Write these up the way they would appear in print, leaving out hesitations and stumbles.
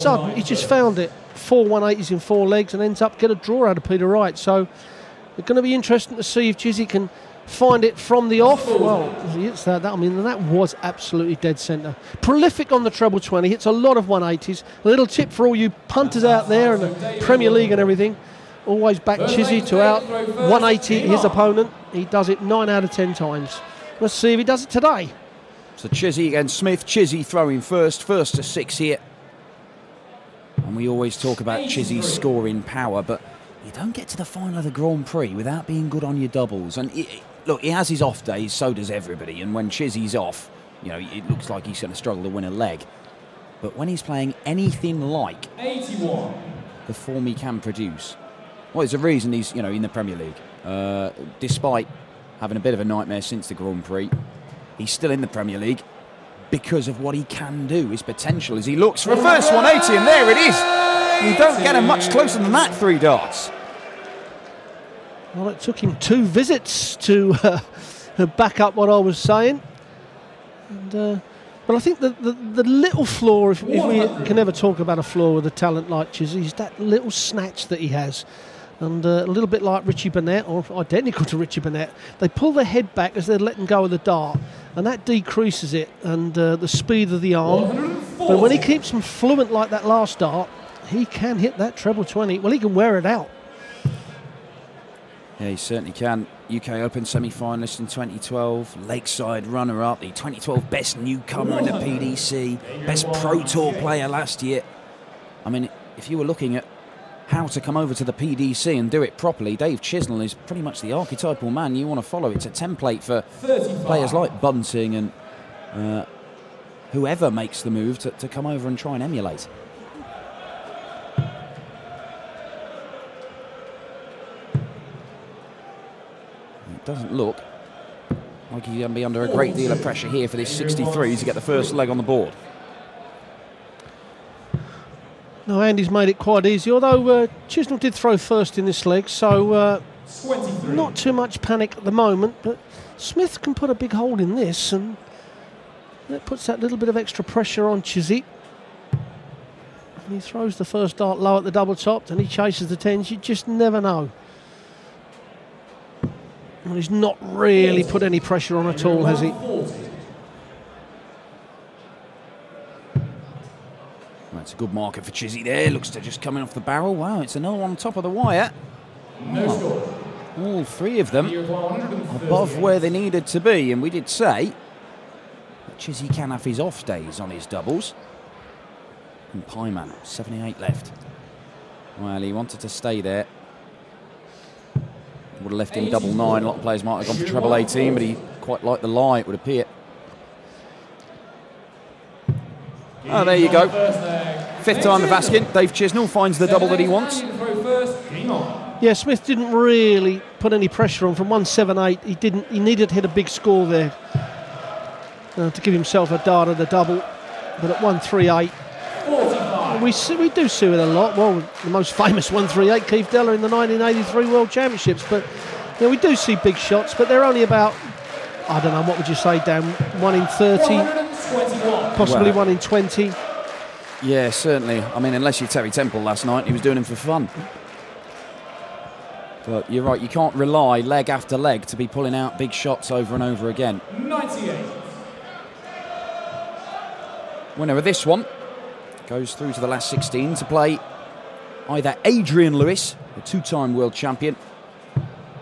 sudden, he just found it. 4 180s in 4 legs and ends up get a draw out of Peter Wright. So it's going to be interesting to see if Chizzy can find it from the off. Well, he hits that. I mean, that was absolutely dead centre. Prolific on the treble 20. Hits a lot of 180s. A little tip for all you punters out there in the Premier League and everything. Always back Chizzy to out 180 his opponent. He does it 9 out of 10 times. Let's see if he does it today. So Chizzy against Smith. Chizzy throwing first to 6 here. And we always talk about Chizzy's scoring power, but you don't get to the final of the Grand Prix without being good on your doubles. And look, he has his off days, so does everybody. And when Chizzy's off, you know, it looks like he's going to struggle to win a leg. But when he's playing anything like 81, the form he can produce, well, there's a reason he's, you know, in the Premier League. Despite having a bit of a nightmare since the Grand Prix, he's still in the Premier League because of what he can do, his potential, as he looks for a first 180, and there it is. You don't get him much closer than that, 3 darts. Well, it took him 2 visits to back up what I was saying. And, but I think the little flaw, if we can ever talk about a flaw with a talent like Chizzy, is that little snatch that he has. And a little bit like Richie Burnett, or identical to Richie Burnett, they pull their head back as they're letting go of the dart, and that decreases it and the speed of the arm. But when he keeps them fluent like that last dart, he can hit that treble 20. Well, he can wear it out. Yeah, he certainly can. UK Open semi-finalist in 2012, Lakeside runner-up, the 2012 best newcomer in the PDC, best Pro Tour player last year. I mean, if you were looking at how to come over to the PDC and do it properly, Dave Chisnall is pretty much the archetypal man you want to follow. It's a template for players like Bunting and whoever makes the move to come over and try and emulate. It doesn't look like he's going to be under a great deal of pressure here for this 63 to get the first leg on the board. No, Andy's made it quite easy, although Chisnall did throw first in this leg, so not too much panic at the moment, but Smith can put a big hole in this, and that puts that little bit of extra pressure on Chizzy. And he throws the first dart low at the double top, and he chases the 10s. You just never know. Well, he's not really put any pressure on at all, has he? That's a good marker for Chizzy there. Looks to just coming off the barrel. Wow, it's another one on top of the wire. Oh, all 3 of them above where they needed to be. And we did say that Chizzy can have his off days on his doubles. And Pieman, 78 left. Well, he wanted to stay there. Would have left him double 9. A lot of players might have gone for treble 18, but he quite liked the lie, it would appear. Oh, there you go. 5th time of asking. Dave Chisnall finds the double that he wants. Yeah, Smith didn't really put any pressure on from 178. He needed to hit a big score there to give himself a dart at the double. But at 138, we do see it a lot. Well, the most famous 138, Keith Deller in the 1983 World Championships. But you know, we do see big shots, but they're only about, I don't know, what would you say, Dan? 1 in 30. Possibly 1 in 20. Yeah, certainly. I mean, unless you're Terry Temple last night, he was doing them for fun. But you're right, you can't rely leg after leg to be pulling out big shots over and over again. 98. Winner of this one goes through to the last 16 to play either Adrian Lewis, the 2-time world champion,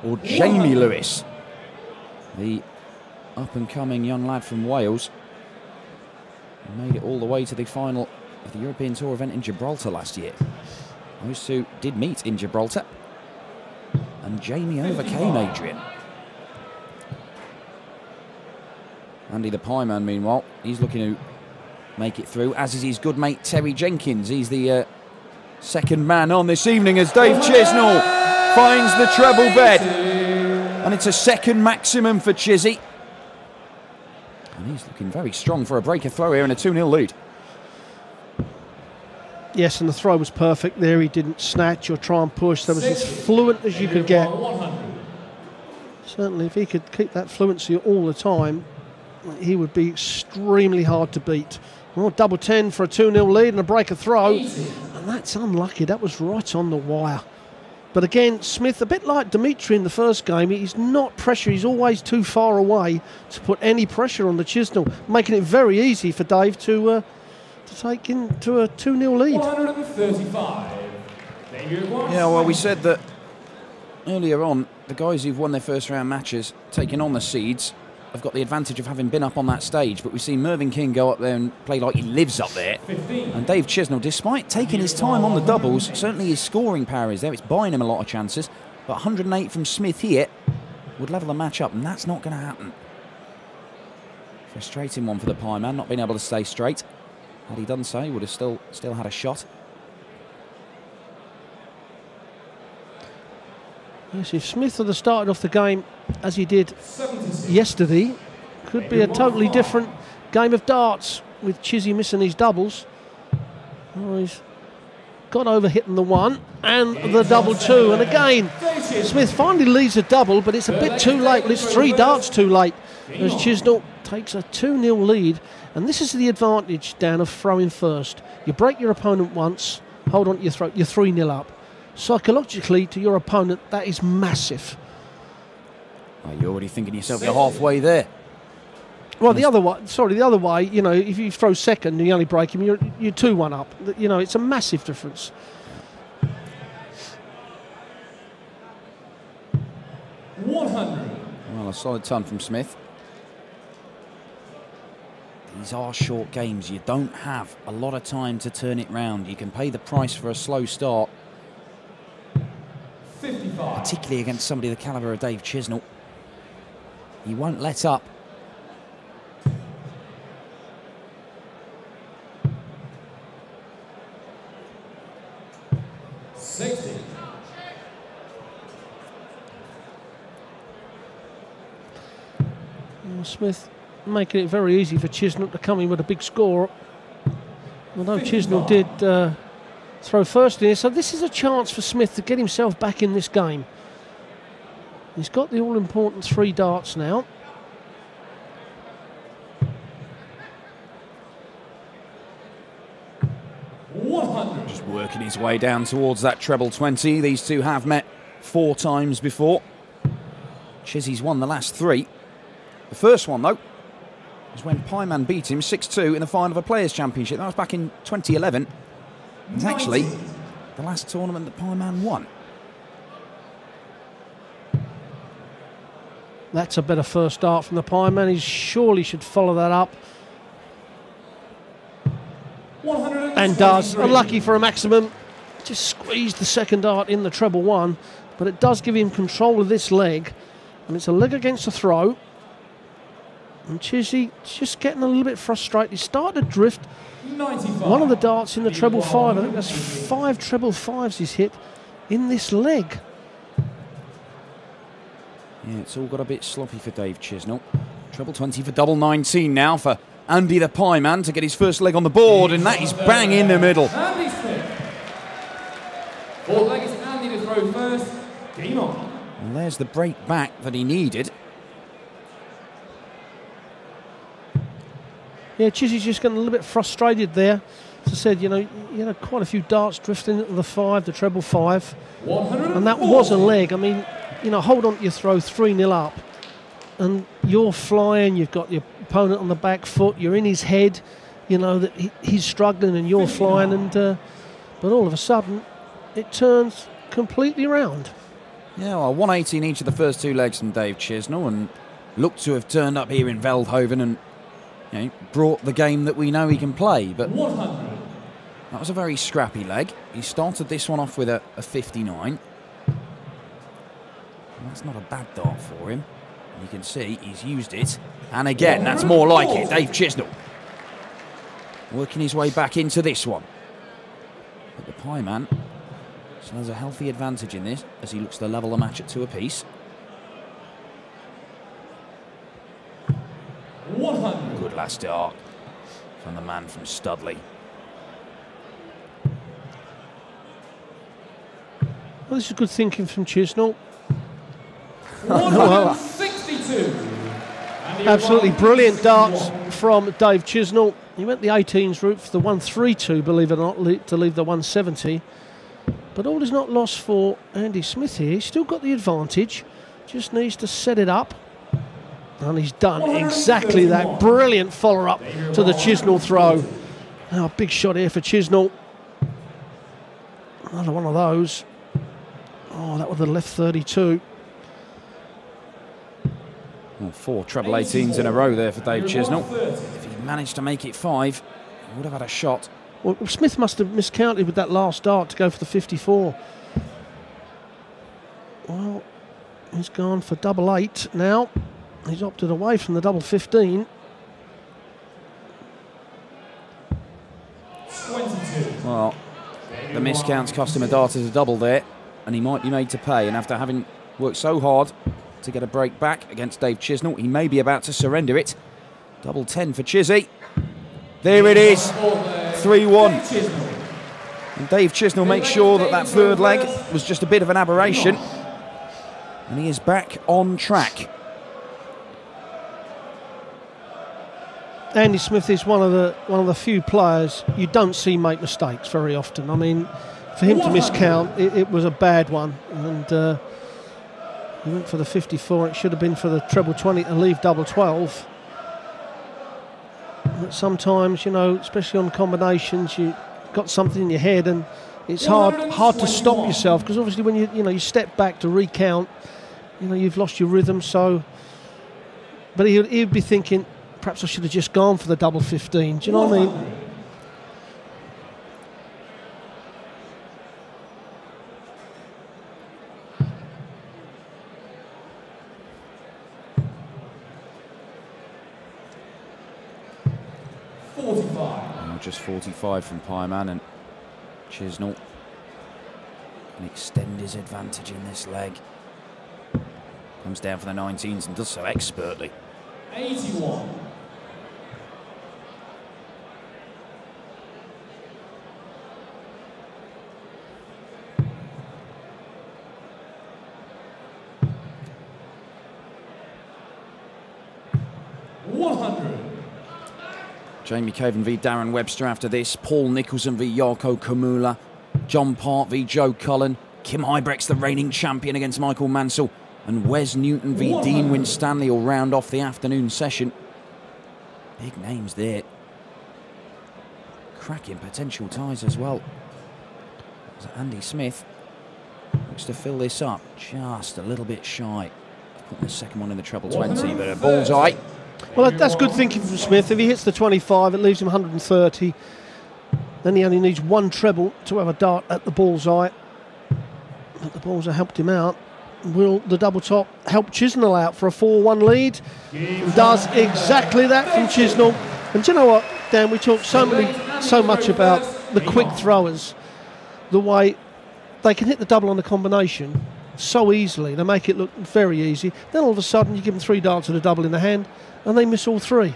or Jamie Lewis, the up-and-coming young lad from Wales. He made it all the way to the final of the European Tour event in Gibraltar last year. Those 2 did meet in Gibraltar, and Jamie overcame Adrian. Andy the Pieman, meanwhile, he's looking to make it through, as is his good mate Terry Jenkins. He's the second man on this evening as Dave Chisnall finds the treble bed. And it's a second maximum for Chizzy. And he's looking very strong for a breaker throw here in a 2-0 lead. Yes, and the throw was perfect there. He didn't snatch or try and push. That was as fluent as you could get. Certainly, if he could keep that fluency all the time, he would be extremely hard to beat. Oh, double 10 for a 2-0 lead and a breaker throw. And that's unlucky. That was right on the wire. But again, Smith, a bit like Dimitri in the first game, he's not pressure. He's always too far away to put any pressure on the Chisnall, making it very easy for Dave to take into a 2-0 lead. 135. Yeah, well, we said that earlier on, the guys who've won their first round matches, taking on the seeds, have got the advantage of having been up on that stage. But we've seen Mervyn King go up there and play like he lives up there. 15. And Dave Chisnall, despite taking his time on the doubles, certainly his scoring power is there. It's buying him a lot of chances. But 108 from Smith here would level the match up, and that's not going to happen. Frustrating one for the Pie Man, not being able to stay straight. Had he done so, he would have still had a shot. Yes, if Smith had started off the game as he did yesterday, could be a totally different game of darts with Chizzy missing his doubles. Oh, he's got over hitting the 1 and the double 2. And again, Smith finally leads a double, but it's a bit too late. Well, it's 3 darts too late as Chisnall takes a 2-0 lead. And this is the advantage, Dan, of throwing first. You break your opponent once, hold on to your throat, you're 3-0 up. Psychologically, to your opponent, that is massive. Oh, you're already thinking yourself, you're halfway there. Well, the other way, you know, if you throw second and you only break him, you're 2-1 up. You know, it's a massive difference. Well, a solid ton from Smith. These are short games. You don't have a lot of time to turn it round. You can pay the price for a slow start. 55. Particularly against somebody the calibre of Dave Chisnall. He won't let up. Smith making it very easy for Chisnall to come in with a big score. Although Chisnall did throw first in here, so this is a chance for Smith to get himself back in this game. He's got the all-important 3 darts now. Just working his way down towards that treble 20. These two have met 4 times before. Chizzy's won the last 3. The first one, though, was when Pie Man beat him 6-2 in the final of a Players' Championship. That was back in 2011. It's actually the last tournament that Pie Man won. That's a better first start from the Pie Man. He surely should follow that up. And does. Unlucky for a maximum. Just squeezed the second dart in the treble 1. But it does give him control of this leg. And it's a leg against a throw. And Chizzy just getting a little bit frustrated. He started to drift 95. one of the darts in the treble 5. I think that's 5 treble 5s he's hit in this leg. Yeah, it's all got a bit sloppy for Dave Chisnall. Treble 20 for double 19 now for Andy the Pie Man to get his first leg on the board, and that is bang in the middle. Andy Smith. 4th leg is Andy to throw first. Game on. And there's the break back that he needed. Yeah, Chizzy's just getting a little bit frustrated there. As I said, you know, quite a few darts drifting into the 5, the treble 5. And that was a leg. I mean, you know, hold on to your throw, 3-0 up. And you're flying, you've got your opponent on the back foot, you're in his head, you know, that he's struggling and you're flying. And but all of a sudden, it turns completely around. Yeah, well, 180 in each of the first 2 legs from Dave Chisnall, and looked to have turned up here in Veldhoven and, you know, brought the game that we know he can play. But that was a very scrappy leg. He started this one off with a 59. And that's not a bad dart for him. You can see he's used it. And again, that's more like it. Dave Chisnall working his way back into this one. But the Pie Man still has a healthy advantage in this as he looks to level the match at 2 apiece. 100. Good last dart from the man from Studley. Well, this is good thinking from Chisnall. 162. Absolutely brilliant darts from Dave Chisnall. He went the 18s route for the 132, believe it or not, to leave the 170. But all is not lost for Andy Smith here. He's still got the advantage. Just needs to set it up. And he's done exactly that. Brilliant follow-up to the Chisnall throw. Now, big shot here for Chisnall. Another one of those. Oh, that was the left 32. Well, 4 treble 18s in a row there for Dave Chisnall. If he'd managed to make it 5, he would have had a shot. Well, Smith must have miscounted with that last dart to go for the 54. Well, he's gone for double 8 now. He's opted away from the double 15. 22. Well, the miscounts cost him a dart as a double there, and he might be made to pay. And after having worked so hard to get a break back against Dave Chisnall, he may be about to surrender it. Double 10 for Chizzy. There it is, 3-1. And Dave Chisnall makes sure that that third leg was just a bit of an aberration, and he is back on track. Andy Smith is one of the few players you don't see make mistakes very often. I mean, for him to miscount, it was a bad one, and he went for the 54. It should have been for the treble 20 and leave double 12. But sometimes, you know, especially on combinations, you got something in your head, and it's hard to stop yourself, because obviously when you step back to recount, you've lost your rhythm. So, but he'd be thinking, perhaps I should have just gone for the double 15. Do you know what I mean? Just 45 from Pyman, and Chisnall can extend his advantage in this leg. Comes down for the 19s and does so expertly. 81. Jamie Caven v Darren Webster after this. Paul Nicholson v Jarkko Kamula. John Part v Joe Cullen. Kim Hybrecht's the reigning champion against Michael Mansell. And Wes Newton v Dean Winstanley will round off the afternoon session. Big names there. Cracking potential ties as well. Andy Smith looks to fill this up just a little bit shy. Putting the second one in the treble 20, but a bullseye. Well, that's good thinking from Smith. If he hits the 25, it leaves him 130. Then he only needs one treble to have a dart at the bullseye. But the bullseye helped him out. Will the double top help Chisnall out for a 4-1 lead? Does exactly that from Chisnall. And do you know what, Dan? We talk so much about the quick throwers, the way they can hit the double on the combination so easily. They make it look very easy. Then all of a sudden, you give them 3 darts at a double in the hand, and they miss all 3.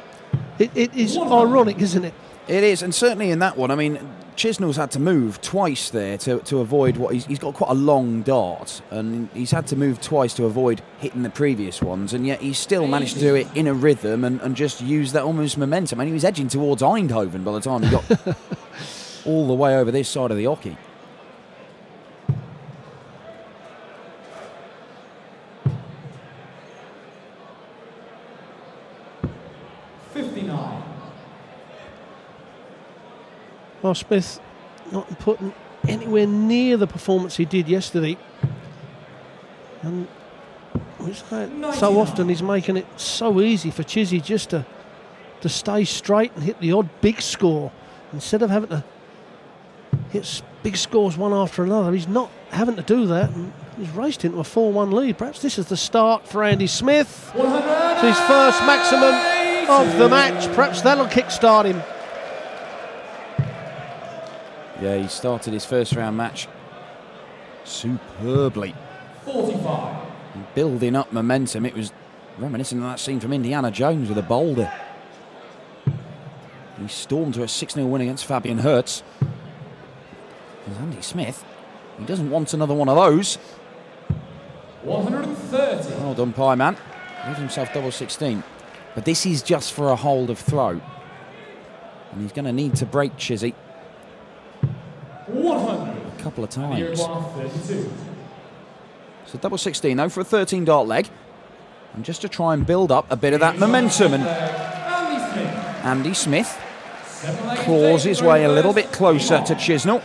It is ironic, isn't it? It is, and certainly in that one, I mean, Chisnall's had to move twice there to avoid what he's got quite a long dart, and he's had to move twice to avoid hitting the previous ones, and yet he's still managed to do it in a rhythm and just use that almost momentum. I mean, he was edging towards Eindhoven by the time he got all the way over this side of the hockey. Well, Smith not putting anywhere near the performance he did yesterday. And so often he's making it so easy for Chizzy just to stay straight and hit the odd big score. Instead of having to hit big scores one after another, he's not having to do that. And he's raced into a 4-1 lead. Perhaps this is the start for Andy Smith. It's his first maximum of the match. Perhaps that'll kickstart him. Yeah, he started his first round match superbly. 45. Building up momentum. It was reminiscent of that scene from Indiana Jones with a boulder. He stormed to a 6-0 win against Fabian Hertz. And Andy Smith, he doesn't want another one of those. 130. Well done, Pieman. Gives himself double 16. But this is just for a hold of throw. And he's going to need to break Chizzy 100. a couple of And year times. one, 32. So double 16 though for a 13 dart leg. And just to try and build up a bit of that momentum. And Andy Smith claws his way a little bit closer to Chisnall.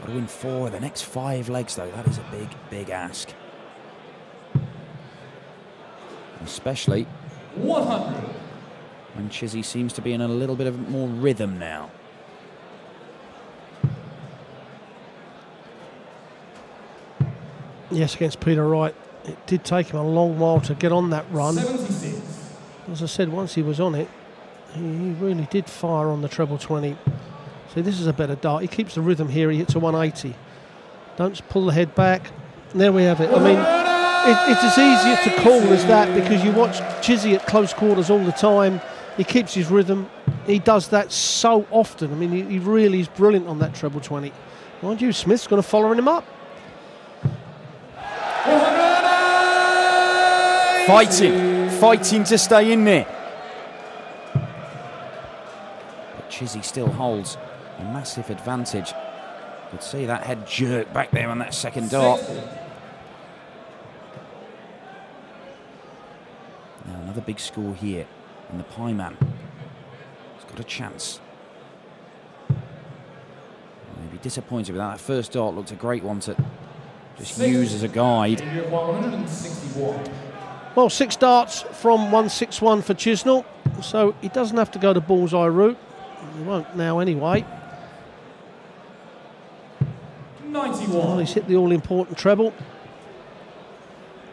Got to win 4 of the next 5 legs though. That is a big, big ask. Especially 100. when Chizzy seems to be in a little bit of more rhythm now. Yes, against Peter Wright, it did take him a long while to get on that run. 76. As I said, once he was on it, he really did fire on the treble 20. See, this is a better dart. He keeps the rhythm here. He hits a 180. Don't pull the head back. And there we have it. I mean, it's as easy to call as that because you watch Chizzy at close quarters all the time. He keeps his rhythm. He does that so often. I mean, he really is brilliant on that treble 20. Mind you, Smith's going to follow him up. Fighting to stay in there. But Chizzy still holds a massive advantage. You could see that head jerk back there on that second dart. Now another big score here, and the Pie Man has got a chance. Maybe disappointed with that. That first dart looked a great one to just use as a guide. 161. Well, 6 darts from 161 for Chisnall, so he doesn't have to go the bullseye route. He won't now anyway. 91. Well, he's hit the all-important treble.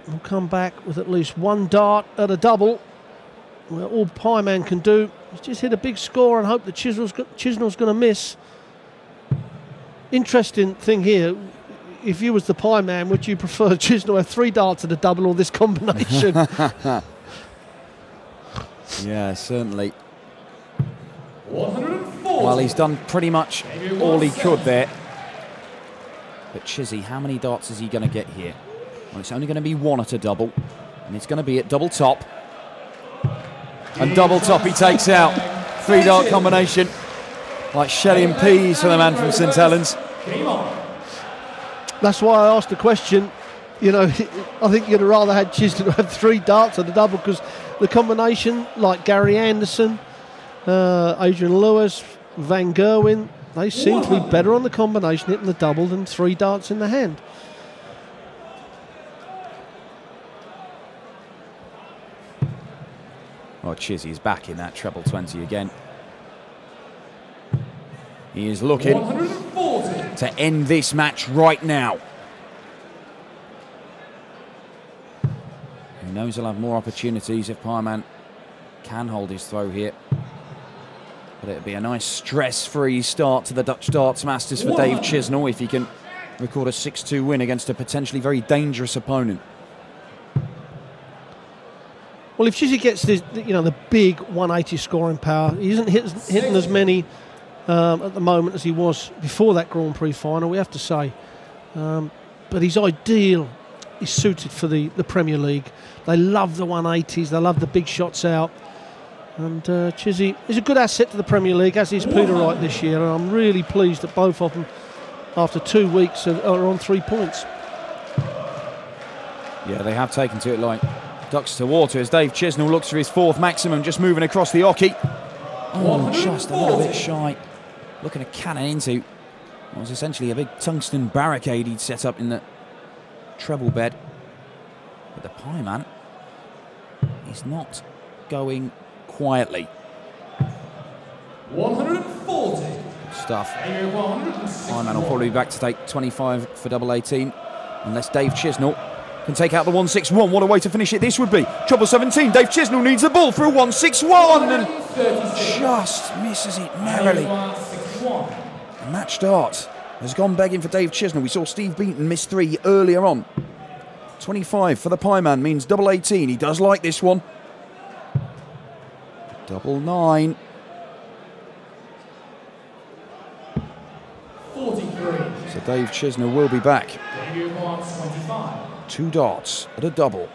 He'll come back with at least 1 dart at a double. Well, all Pie Man can do is just hit a big score and hope that Chisnall's going to miss. Interesting thing here, if you was the Pie Man, would you prefer Chisnall have 3 darts at a double or this combination? Yeah, certainly. 104. Well, he's done pretty much all he could there. But Chizzy, how many darts is he going to get here? Well, it's only going to be 1 at a double, and it's going to be at double top. And double top he takes out. 3 dart combination, like Shelley and peas for the man from St Helens. That's why I asked the question. You know, I think you'd have rather had Chisnall have 3 darts at the double because the combination, like Gary Anderson, Adrian Lewis, Van Gerwen, they seem to be better on the combination hitting the double than 3 darts in the hand. Oh, Chizzy is back in that treble 20 again. He is looking 140. to end this match right now. He knows he'll have more opportunities if Pie Man can hold his throw here. But it'll be a nice stress-free start to the Dutch Darts Masters for Dave Chisnall if he can record a 6-2 win against a potentially very dangerous opponent. Well, if Chizzy gets this, you know, the big 180 scoring power, he isn't hitting as many at the moment as he was before that Grand Prix final, we have to say. But he's ideal. He's suited for the Premier League. They love the 180s. They love the big shots out. And Chizzy is a good asset to the Premier League, as is Peter Wright this year. And I'm really pleased that both of them, after 2 weeks, are on 3 points. Yeah, they have taken to it like ducks to water as Dave Chisnall looks for his 4th maximum, just moving across the oche. Oh, just a little bit shy. Looking to cannon into what was essentially a big tungsten barricade he'd set up in the treble bed. But the Pie Man is not going quietly. 140. Good stuff. Year 161. Pie Man will probably be back to take 25 for double 18, unless Dave Chisnall can take out the 161. What a way to finish it this would be. Treble 17, Dave Chisnall needs the ball for a 161 and just misses it narrowly. The match dart has gone begging for Dave Chisnall. We saw Steve Beaton miss 3 earlier on. 25 for the Pie Man means double 18. He does like this one. Double 9. 43. So Dave Chisnall will be back. Year 125. 2 darts at a double.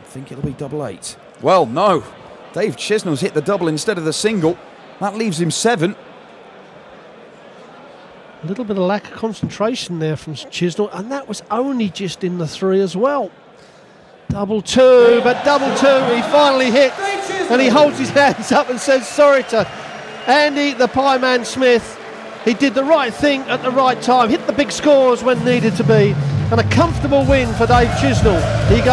I think it'll be double 8. Well, no. Dave Chisnall's hit the double instead of the single. That leaves him 7. A little bit of lack of concentration there from Chisnall, and that was only just in the 3 as well. Double 2, but double 2 he finally hit, and he holds his hands up and says sorry to Andy the Pie Man Smith. He did the right thing at the right time, hit the big scores when needed to be, and a comfortable win for Dave Chisnall. He goes